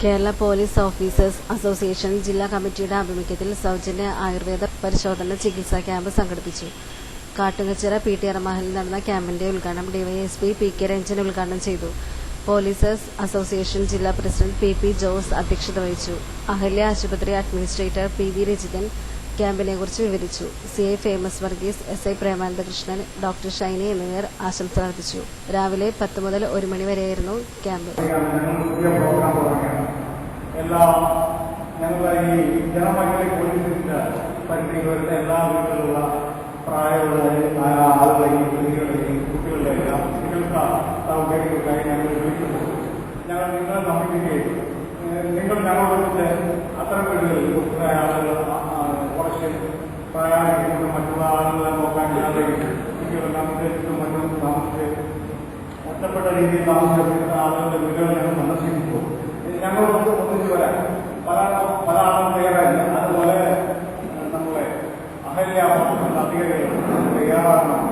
Kerala police officers association ജില്ലാ കമ്മിറ്റിയുടെ ആഭിമുഖ്യത്തിൽ സൗജന്യ ആയുർവേദ പരിശോധന ചികിത്സാ ക്യാമ്പ് സംഘടിപ്പിച്ചു. കാട്ടുകച്ചിറ PTR മഹലിൽ നടന്ന ക്യാമ്പിന്റെ ഉദ്ഘാടനം ഡിവൈഎസ്പി PK രഞ്ജൻ ഉദ്ഘാടനം ചെയ്തു. പോലീസേഴ്സ് അസോസിയേഷൻ ജില്ലാ പ്രസിഡന്റ് PP ജോസ് അധ്യക്ഷത വഹിച്ചു. അഹല്യ ആശുപത്രി അഡ്മിനിസ്ട്രേറ്റർ PV രജിതൻ ക്യാമ്പിനെക്കുറിച്ച് വിവരിച്ചു. CI famous Varghese, SI Premanandakrishnan, doctor Shiny എന്നിവർ ആശംസ അർപ്പിച്ചു. രാവിലെ 10 മുതൽ 1 മണി വരെയായിരുന്നു ക്യാമ്പ്. ഞങ്ങളുടെ ഈ ജനമൈത്രി പോലീസിന്റെ പരിധികളുടെ എല്ലാ വീട്ടിലുള്ള പ്രായമുള്ള ആളുകളെയും സ്ത്രീകളെയും കുട്ടികളുടെയെല്ലാം ചികിത്സാ സൗകര്യങ്ങൾക്കായി ഞങ്ങൾ വിളിക്കുന്നു. ഞങ്ങൾ നിങ്ങളെ സമീപിക്കുകയും നിങ്ങൾ ഞങ്ങളോട് അത്തരം വീടുകളിൽ കുറേ ആളുകൾ കുറച്ച് പ്രായമായിരിക്കുന്ന മറ്റുള്ള ആളുകളെ നോക്കാൻ കുട്ടികൾ താമസിച്ചും മറ്റും താമസിച്ച് ഒറ്റപ്പെട്ട രീതിയിൽ താമസിക്കുന്ന ആളുകളുടെ വീടുകൾ ഞങ്ങൾ സന്ദർശിക്കുമ്പോൾ ഞങ്ങളോട് ഒന്നിച്ചു വരാൻ പല ആളും തയ്യാറായില്ല. അതുപോലെ നമ്മളെ അഹല്യ അധികാരികൾ തയ്യാറാകണം.